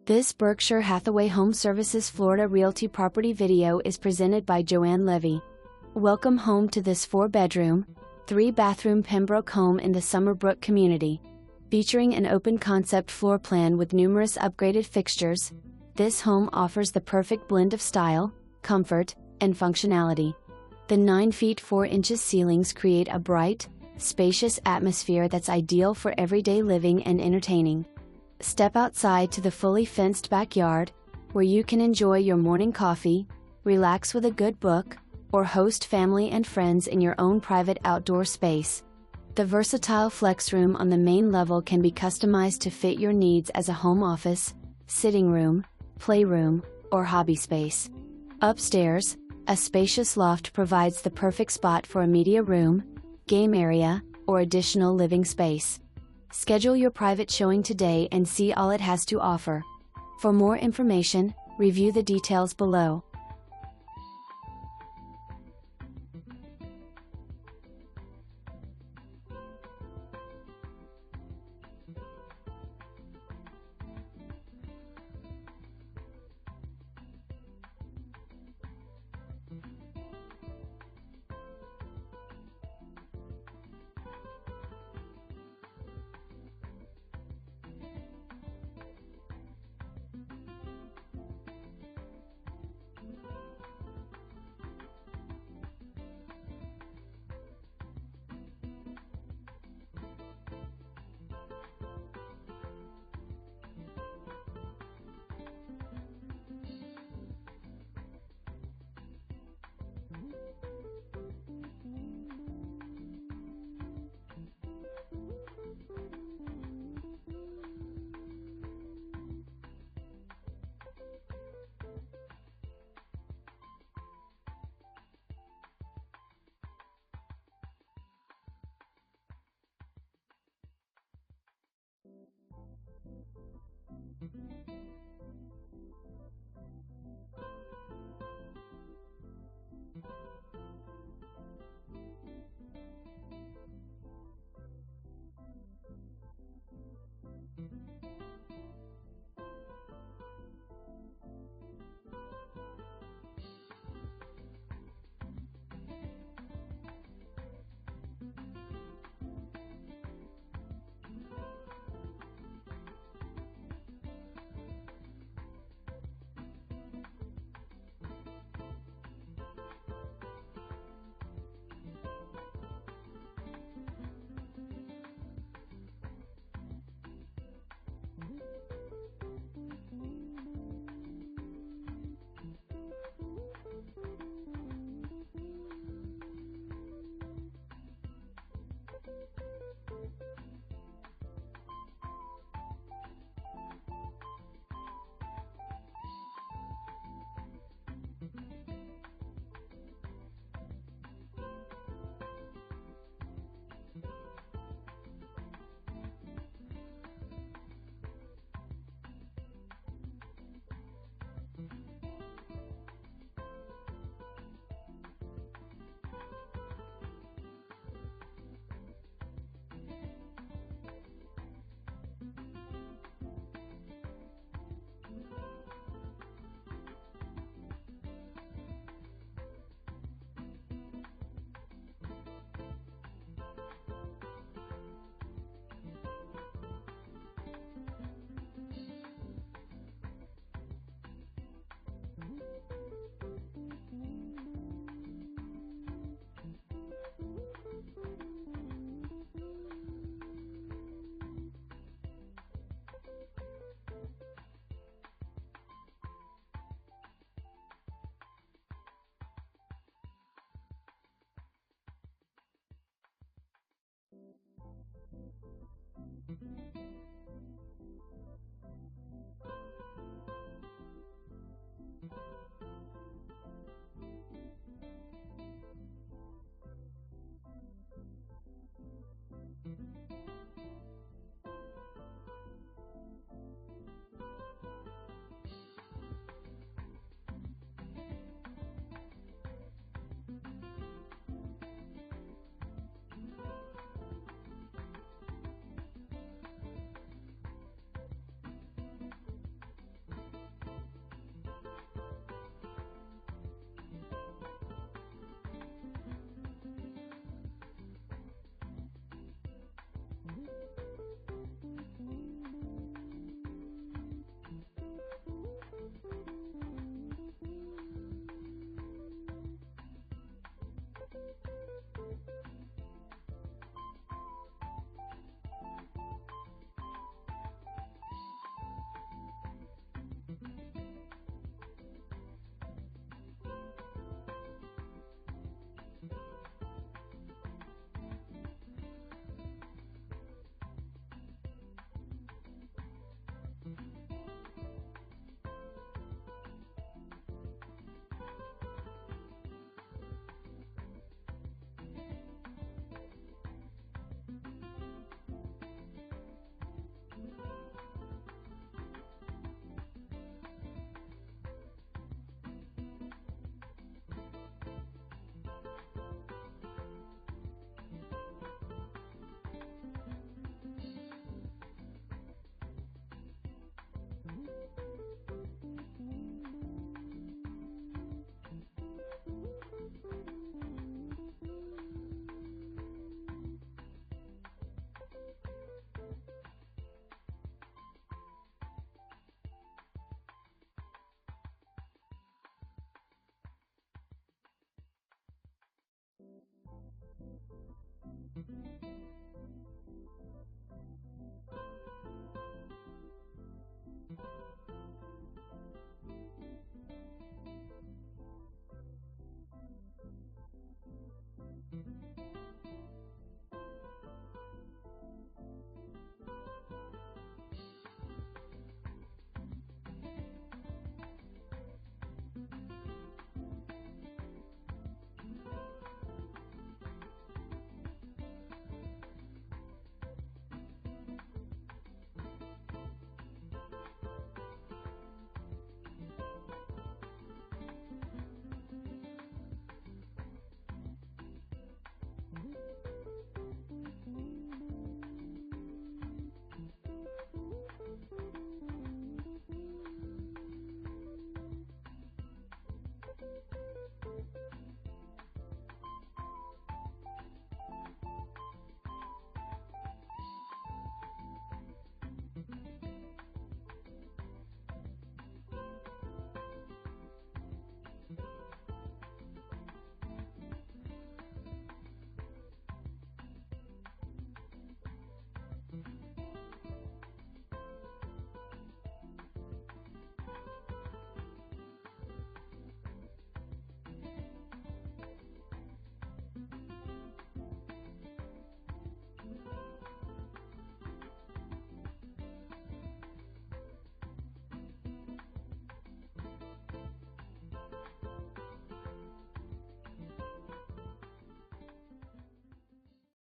This Berkshire Hathaway HomeServices Florida Realty property video is presented by Joanne Levy. Welcome home to this 4-bedroom, 3-bathroom Pembroke home in the Summerbrooke Community. Featuring an open concept floor plan with numerous upgraded fixtures, this home offers the perfect blend of style, comfort, and functionality. The 9 feet 4 inches ceilings create a bright, spacious atmosphere that's ideal for everyday living and entertaining. Step outside to the fully fenced backyard, where you can enjoy your morning coffee, relax with a good book, or host family and friends in your own private outdoor space. The versatile flex room on the main level can be customized to fit your needs as a home office, sitting room, playroom, or hobby space. Upstairs, a spacious loft provides the perfect spot for a media room, game area, or additional living space. Schedule your private showing today and see all it has to offer. For more information, review the details below.